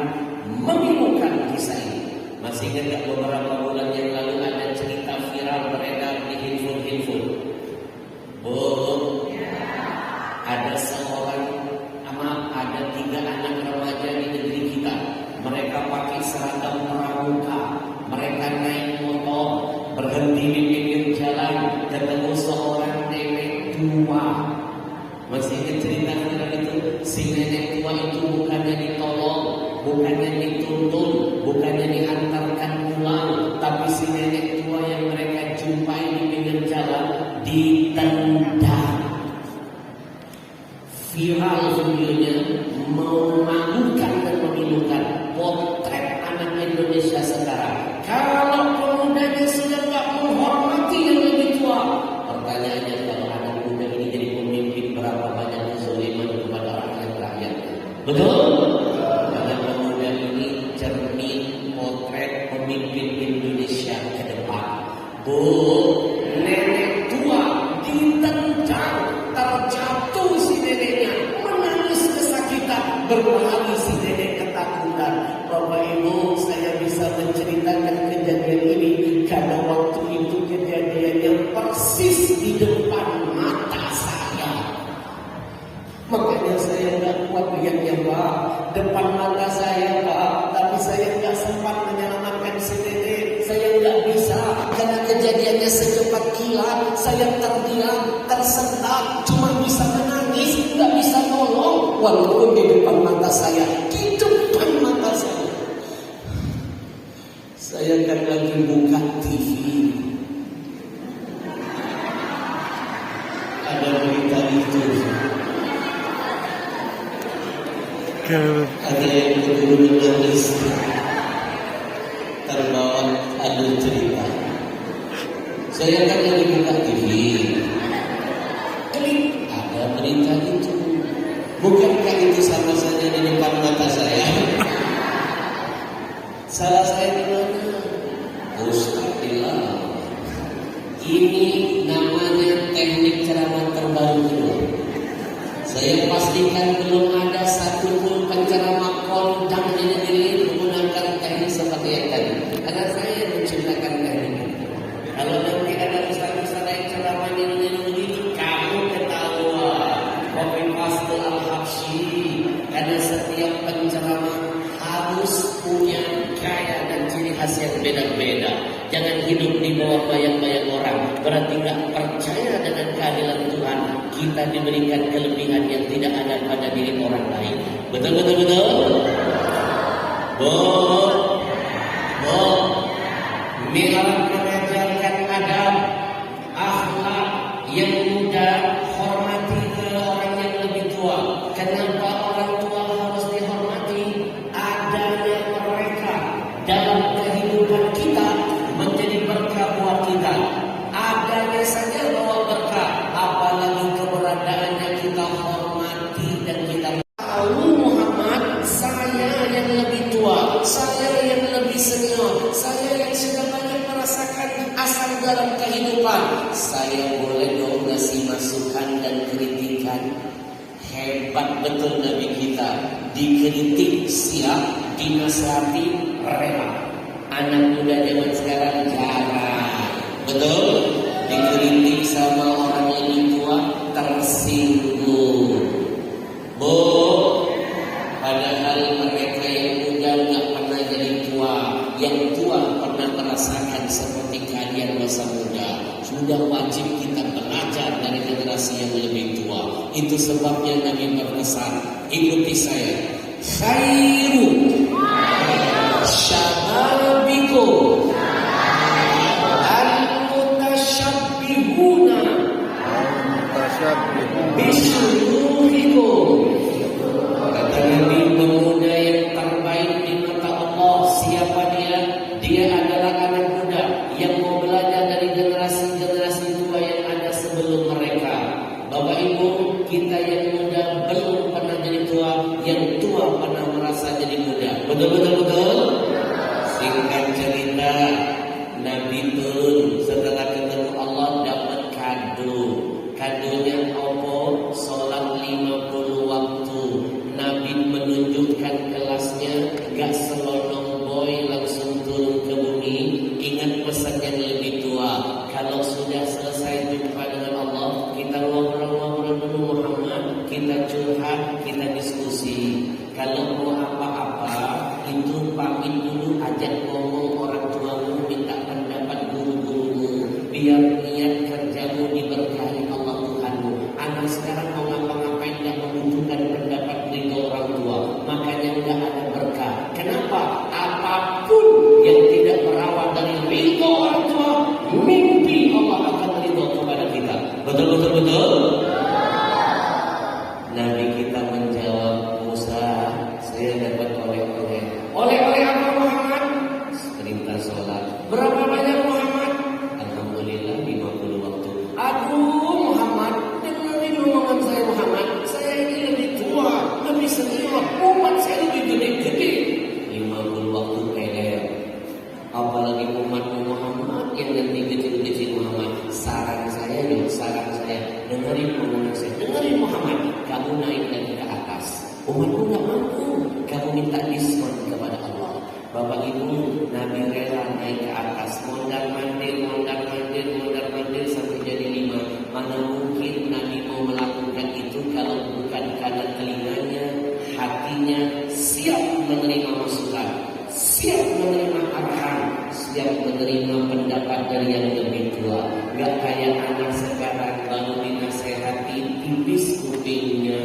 memilukan kisah ini. Masih ingat beberapa bulan yang lalu ada cerita viral beredar di handphone. Ada ada 3 anak remaja di negeri kita. Mereka pakai seragam pramuka, mereka naik motor, berhenti di pinggir jalan, ketemu seorang nenek tua. Masih ingat cerita viral itu? Si nenek tua itu bukannya ditolong, bukannya dituntun, bukannya diantarkan pulang, tapi si nenek tua yang mereka jumpai di pinggir jalan ditendang. Viral videonya, memalukan dan memilukan. Potret anak Indonesia sekarang. Kalau pemudanya sudah tak menghormati yang lebih tua, pertanyaannya, kalau anak muda ini jadi pemimpin, berapa banyak kezaliman kepada rakyat-rakyat? Betul? Karena pemuda ini cermin potret pemimpin Indonesia ke depan. Bu, nenek tua ditendang, terjatuh si neneknya, menangis kesakitan, berlari si nenek ketakutan. Bapak Ibu, saya bisa menceritakan kejadian ini karena waktu itu kejadiannya persis di depan mata saya. Makanya saya nggak kuat lihatnya, Pak. Depan mata saya, Pak. Tapi saya nggak sempat menyelamatkan si nenek. Saya nggak bisa karena kejadiannya secepat kilat. Saya terdiam, tersentak, cuma bisa menangis, nggak bisa nolong. Walaupun di depan mata saya, di depan mata saya. Saya kan lagi buka TV. Ada berita itu. Ada yang kedua menangis. Terbawa ada cerita. Saya kan lagi buka TV. Klik, ada berita itu. Bukankah itu sama saja di depan mata saya? Salah saya di mana? Ustazillah. Ini namanya teknik ceramah terbaru kedua. Saya pastikan belum ada satupun penceramah kondang di negeri ini menggunakan teknik seperti yang tadi. Karena saya menciptakan teknik. Kalau nanti ada ustaz-ustaz yang ceramahnya begitu, kamu ketahuan copy paste al-habsyi. Karena setiap penceramah harus punya gaya dan ciri khas yang beda-beda. Jangan hidup di bawah bayang-bayang orang. Berarti tidak percaya dengan keadilan Tuhan. Kita diberikan kelebihan yang tidak ada pada diri orang lain. Betul. Misalnya mengajarkan adab, akhlak yang muda, hormati ke orang yang lebih tua. Kenapa orang tua harus dihormati? Adanya mereka dalam kehidupan kita menjadi berkah buat kita. Adanya saja bawa berkah, apalagi keberadaannya kita hormati dan kita tahu Muhammad, saya yang lebih tua, saya yang lebih senior, saya yang sudah banyak merasakan asal dalam kehidupan. Saya boleh dong ngasih masukan dan kritikan. Hebat betul Nabi kita, dikritik siap, dinasihati rela. Anak muda zaman sekarang jarang, betul? Dikritik sama orang lebih tua tersinggung. wajib kita belajar dari generasi yang lebih tua. Itu sebabnya Nabi berpesan, ikuti saya. Khairu syababikum al-mutasyabbihuna bisyuruhikum. Kata Nabi, pemuda yang terbaik di mata Allah, siapa dia? Dia adalah anak muda yang mau belajar dari generasi-generasi tua yang ada sebelum mereka. Bapak Ibu, kita yang muda belum pernah jadi tua, yang tua pernah merasa jadi muda. Betul. Singkat cerita, Nabi turun setelah ketemu Allah dapat kado. Kadonya apa? Salat 50 waktu. Nabi menunjukkan kelasnya, gak selonong boy langsung turun ke bumi. Ingat pesan yang lebih tua. Kalau sudah selesai jumpa dengan Allah, kita ngobrol-ngobrol dulu Muhammad, kita curhat, kita diskusi. Kalau mau apa-apa, itu pamit dulu, ajak ngomong orang tuamu, minta pendapat guru-gurumu, biar niat kerjamu diberkahi Allah Tuhanmu. Anak sekarang mau ngapa-ngapain tidak membutuhkan pendapat dari orang tua, makanya tidak ada berkah. Kenapa? Apapun yang tidak berawal dari ridho orang tua, mimpi Allah akan ridho kepada kita. Betul. Nabi kita menjawab, Musa, saya dapat oleh-oleh. Oleh-oleh apa Muhammad? Perintah sholat. Berapa banyak Muhammad? Alhamdulillah 50 waktu. Aduh Muhammad, dengerin omongan saya Muhammad. Saya ini lebih tua, lebih senior, umat saya lebih gede-gede. 50 waktu PR. Apalagi umatmu Muhammad yang nanti kecil-kecil Muhammad. Saran saya, dengerin omongan saya. Dengerin Muhammad, kamu naik lagi ke atas. Umatmu gak mampu, kamu minta diskon kepada Allah. Bapak Ibu, Nabi rela naik ke atas, mondar-mandir sampai jadi 5. Mana mungkin Nabi mau melakukan itu kalau bukan karena telinganya, hatinya siap menerima masukan, siap menerima arahan, siap menerima pendapat dari yang lebih tua. Gak kayak anak sekarang baru dinasehati tipis kupingnya,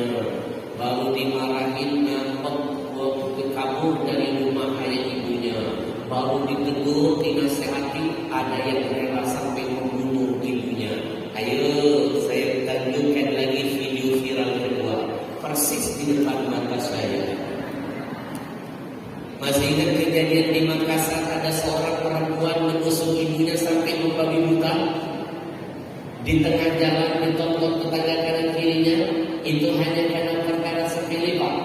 baru dimarahin ngambek kabur dari rumah ayah ibunya, baru ditegur dinasehati ada yang rela sampai membunuh ibunya. Ayo saya tunjukkan lagi video viral kedua, persis di depan mata saya. Masih ingat kejadian di Makassar, ada seorang perempuan menusuk ibunya sampai membabi buta di tengah jalan, ditonton tetangga kanan kirinya. Itu hanya karena perkara sepele Pak.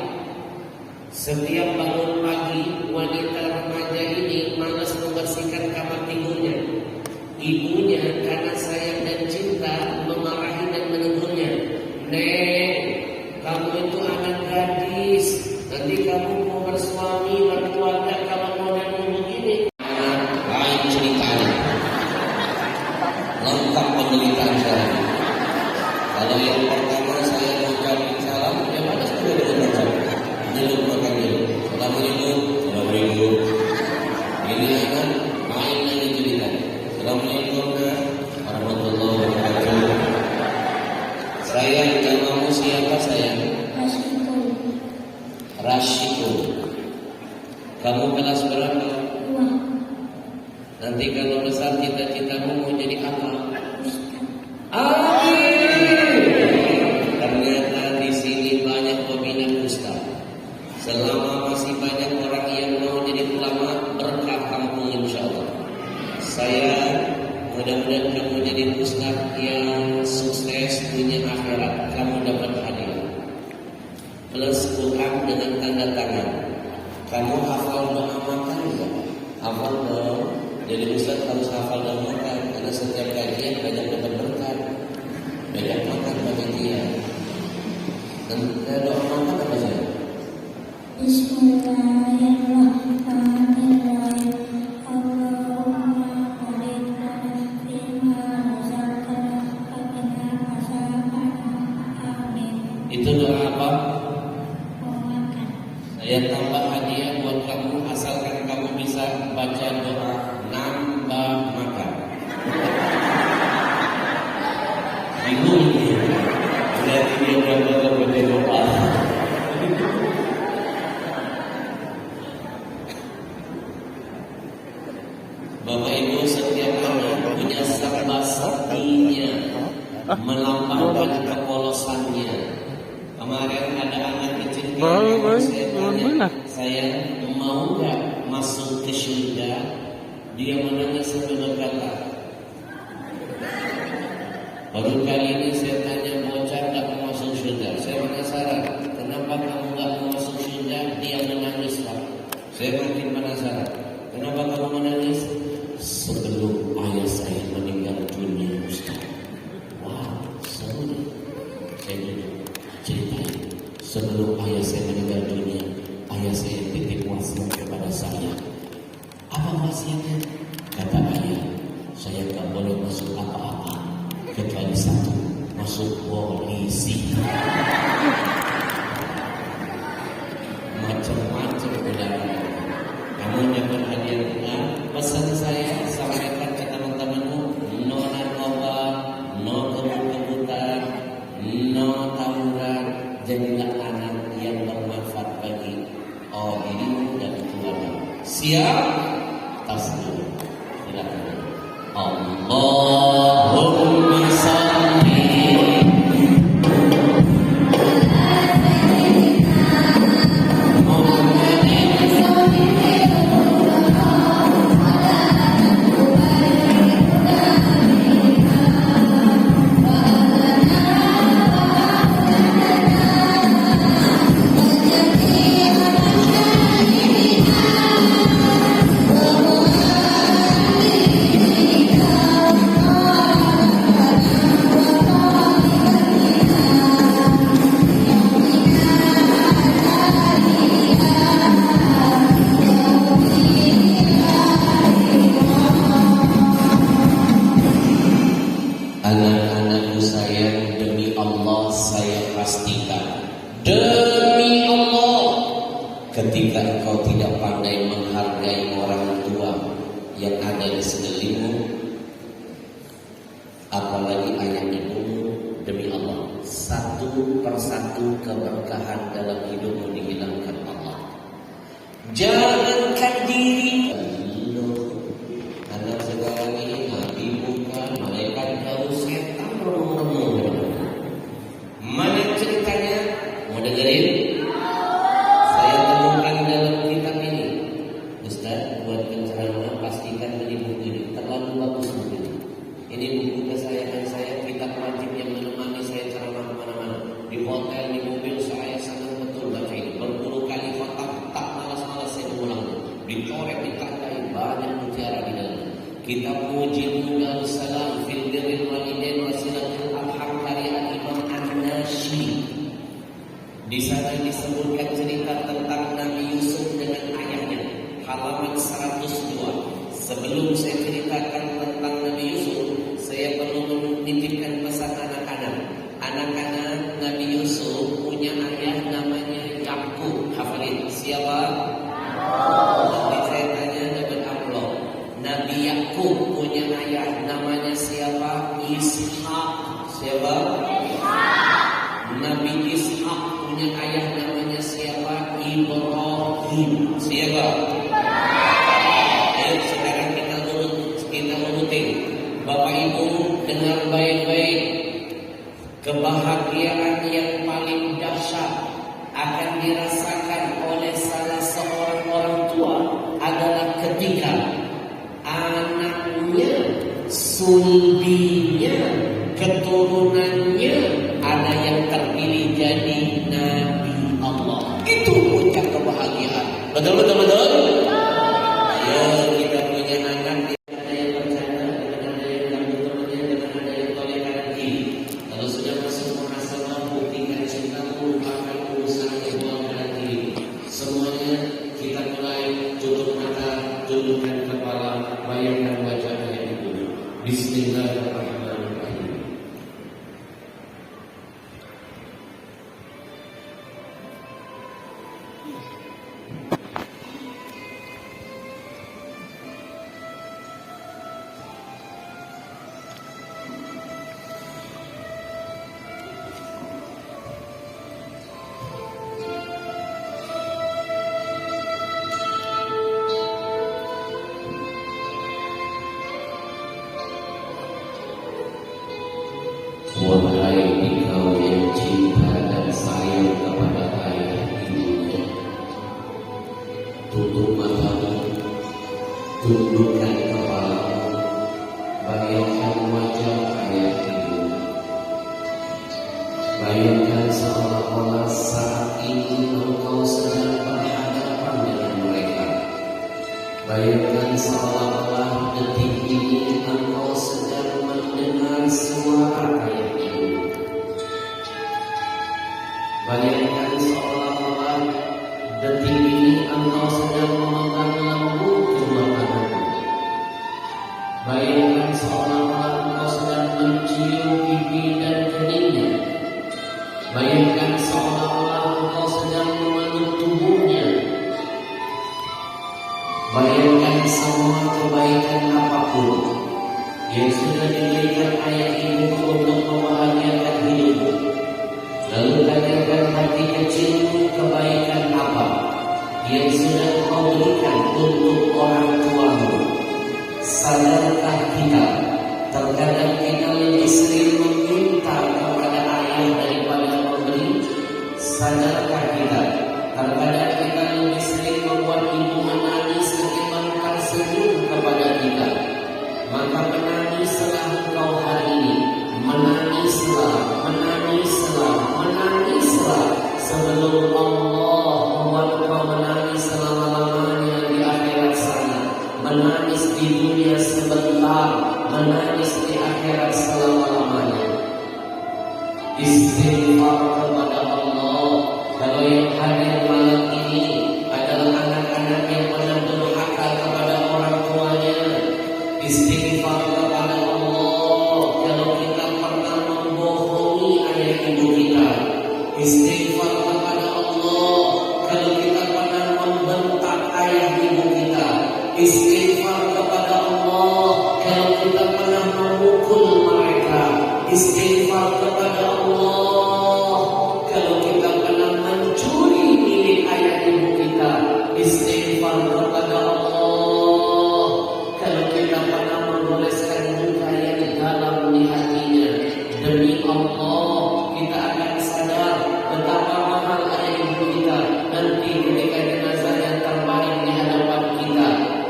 Setiap bangun pagi, wanita remaja ini malas membersihkan kamar tidurnya. Ibunya karena sayang dan cinta memarahi dan menegurnya. Neng, kamu itu anak gadis, nanti kamu mau bersuami, berkeluarga, kalau model begini. Lain ceritanya, lengkap penderitaan saya. Kalau yang pertama saya mengucapkan salam, yang mana sudah mengucapkan jeluk makan dulu. Assalamualaikum. Ini akan main lagi cerita. Assalamualaikum warahmatullahi wabarakatuh. Sayang, namamu siapa sayang? Rasyidul. Kamu kelas berapa? 2. Nanti kalau besar cita-citamu mau jadi apa? Ternyata di sini banyak peminat ustaz. Selama masih banyak orang yang mau jadi ulama, berkah kampung insyaallah. Saya mudah-mudahan kamu jadi ustaz yang sukses dunia akhirat. Kamu dapat hadiah plus Quran dengan tanda tangan. Kamu hafal doa makan ya? Hafal dong. Jadi ustaz harus hafal doa makan, karena setiap kajian banyak dapat berkah. Banyak makan bagi dia. Dan doa makan apa saja? Bismillahirrahmanirrahim. Allahumma barik lana fima razaqtana wa qina azabannar. Amin. Itu doa apa? Makan. Saya tambah hadiah buat kamu asalkan kamu bisa baca doa nambah makan. Bingung dia. Berarti dia berangkat ke doa. Bapak Ibu, setiap anak punya serba saktinya, melambangkan kepolosannya. Kemarin ada anak kecil saya mau nggak masuk ke surga? Dia menangis sambil berkata, baru kali ini saya tanya bocah nggak mau masuk surga. Saya penasaran, kenapa kamu nggak mau masuk surga? Dia menangis Pak. Saya makin penasaran, kenapa kamu menangis? Sebelum ayah saya meninggal dunia Ustaz. Wah, seru nih. Saya duduk ceritain. Sebelum ayah saya meninggal dunia, ayah saya titip wasiat kepada saya. Apa wasiatnya? Kata ayah, saya tak boleh masuk apa-apa kecuali satu, masuk polisi. Macam-macam udara. Kamu dapat hadiah Quran. Pesan saya sampaikan ke teman-temanmu, no narkoba, no kebut-kebutan, no tawuran. Jadilah anak yang bermanfaat bagi dirimu dan keluarga. Siap? Tas dulu. Silakan. Allahumma shalli anak-anakku sayang, demi Allah saya pastikan, demi Allah, ketika engkau tidak pandai menghargai orang tua yang ada di sekelilingmu, apalagi ayah ibumu, demi Allah, satu persatu keberkahan dalam hidupmu dihilangkan Allah. Jangankan diri, anak sekarang ini dibuka malaikat jauh setan ngomong. Mana ceritanya? Mau dengerin? Saya temukan dalam kitab ini. Ustaz, buatkan ceramah, pastikan beli buku ini. Terlalu bagus buku ini. Ini buku kesayangan saya, kitab wajib yang menemani saya ceramah kemana-mana. Di hotel, di mobil, saya sangat betul baca ini. Berpuluh kali khotam, tak malas-malas saya ulang. Dicoret, ditandai, banyak mutiara di dalam. Kitab Mujibul Salam fil birril walidain wa silatul arham karya Imam An-Nashi. Di sana disebutkan cerita tentang Nabi Yusuf dengan ayahnya, halaman 102. Sebelum saya ceritakan tentang Nabi Yusuf, saya perlu menitipkan pesan anak-anak. Anak-anak, Nabi Yusuf punya ayah namanya Yakub. Hafalin. Siapa? Nanti saya tanya dapat amplop. Nabi Yakub punya ayah namanya siapa? Ishak. Siapa? Nabi Ishak punya ayah namanya siapa? Ibrahim. Siapa? Ayo sekarang kita urutin. Bapak Ibu dengar baik-baik. Kebahagiaan yang paling dahsyat akan dirasakan oleh salah seorang orang tua adalah ketika anaknya, sulbinya, keturunannya ada yang terpilih jadi Nabi Allah. Itu puncak kebahagiaan. Betul. Ayo kita punya anak, ada yang bercanda, ada yang ganggu temannya, ada yang toleh kanan kiri. Kalau sudah masuk muhasabah, buktikan cintamu, lupakan urusan yang kanan kiri. Semuanya kita mulai tutup mata, tundukkan kepala, bayangkan wajahnya itu. Bismillahirrahmanirrahim. Wahai engkau yang cinta dan sayang kepada ayah ibunya, tutup matamu, tundukkan kepalamu, bayangkan wajah ayah ibu. Bayangkan seolah-olah saat ini engkau sedang berhadapan dengan mereka. Bayangkan seolah-olah detik ini engkau sedang mendengar suara ayah ibu. Bayangkan seolah-olah detik ini engkau sedang memegang lembut kedua tanganmu. Bayangkan seolah-olah engkau sedang mencium pipi dan keningnya. Bayangkan seolah-olah engkau sedang memeluk tubuhnya. Bayangkan semua kebaikan apapun yang sudah diberikan ayah ibumu untuk membahagiakan hidupmu. Lalu tanyakan hati kecilmu, kebaikan apa yang sudah kau berikan untuk orang tuamu. Sadarkah kita, terkadang kita lebih sering meminta kepada ayah daripada memberi? Sadarkah kita, terkadang kita lebih sering membuat ibu menangis ketimbang tersenyum kepada kita? Maka menangislah engkau hari ini, menangislah, menangislah, menangislah sebelum Allah membuat engkau menangis selama-lamanya di akhirat sana. Menangis di dunia sebentar, menangis di akhirat selama-lamanya. Istighfar kepada Allah. Kalau yang hadir malam ini adalah anak-anak yang pernah durhaka kepada orang tuanya, istighfar kepada Allah. Kalau kita pernah membohongi ayah ibu kita, istighfar kepada Allah. Kalau kita pernah membentak ayah ibu kita, istighfar kepada Allah. Kalau kita pernah memukul mereka, istighfar kepada Allah. Kalau kita pernah mencuri milik ayah ibu kita, istighfar kepada Allah. Kalau kita pernah mengoleskan luka yang dalam di hatinya, demi Allah kita akan sadar betapa mahal ayah ibu kita nanti ketika jenazahnya terbaring di hadapan kita.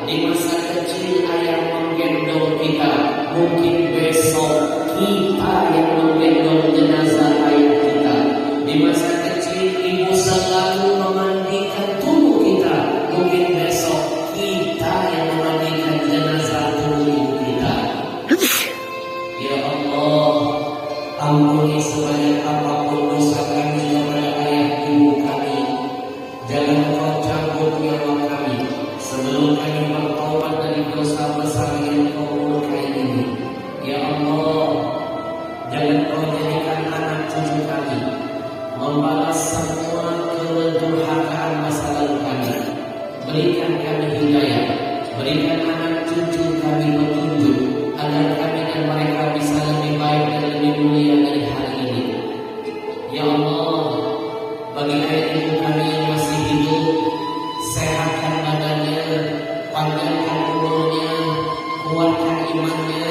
Di masa kecil ayah menggendong kita, mungkin besok kita yang menggendong jenazah ayah kita. Di masa kecil ibu selalu memandikan tubuh kita, mungkin besok kita yang memandikan jenazah tubuh ibu kita. Ya Allah, ampuni sebanyak apapun dosa kami kepada ayah ibu kami. Jangan kau cabut nyawa kami sebelum kami bertaubat dari dosa besar yang kau murkai ini. Ya Allah, jangan kau jadikan anak cucu kami membalas semua kedurhakaan masa lalu kami. Berikan kami hidayah, berikan anak cucu kami petunjuk agar kami dan mereka bisa lebih baik dan lebih mulia dari hari ini. Ya Allah, bagi ayah ibu kami yang masih hidup, sehatkan badannya, panjangkan umurnya, kuatkan imannya.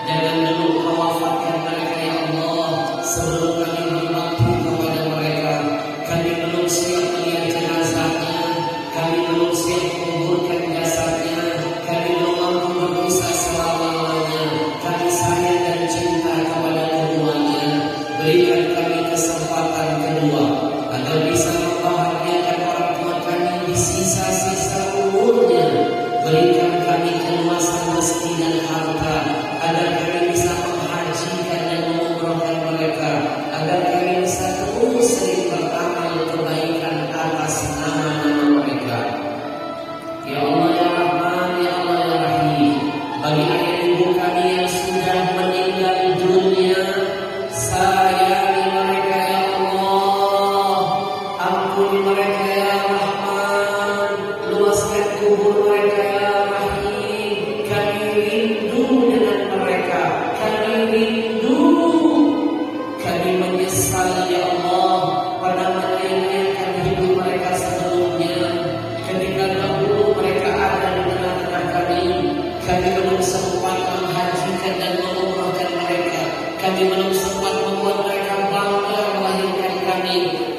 Jangan dulu kau wafatkan mereka ya Allah sebelum kami berbakti kepada mereka. Kami belum siap melihat jenazahnya, kami belum siap menguburkan jasadnya, kami belum mampu berpisah selama-lamanya. Kami sayang dan cinta kepada keduanya. Berikan kami kesempatan kedua agar bisa membahagiakan orang tua kami di sisa-sisa umurnya. Berikan kami keluasan rezeki dan harta agar kami bisa menghajikan dan mengumrohkan mereka. sempat membuat mereka bangga melahirkan kami.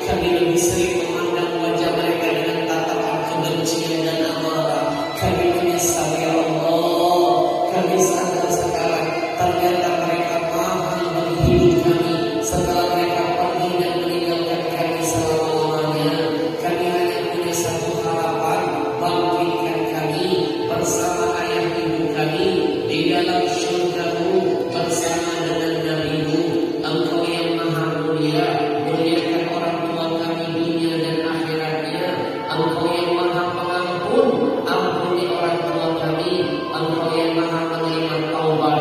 Kami lebih sering memandang wajah mereka dengan tatapan kebencian dan amarah. Kami menyesal ya Allah. Kami sadar sekarang ternyata mereka mahal bagi hidup kami. Setelah mereka pergi dan meninggalkan kami selama-lamanya, kami hanya punya satu harapan, bangkitkan kami bersama ayah ibu kami di dalam surga-Mu bersama dengan Nabi-Mu. Engkau yang maha mulia, muliakan orang tua kami dunia dan akhiratnya. Engkau yang maha pengampun, ampuni orang tua kami. Engkau yang maha menerima taubat,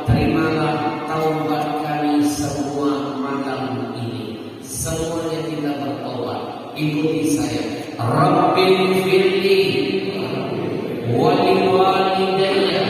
terimalah taubat kami semua malam ini. Semuanya kita bertaubat. Ikuti saya. Rabbil firli wali walidayya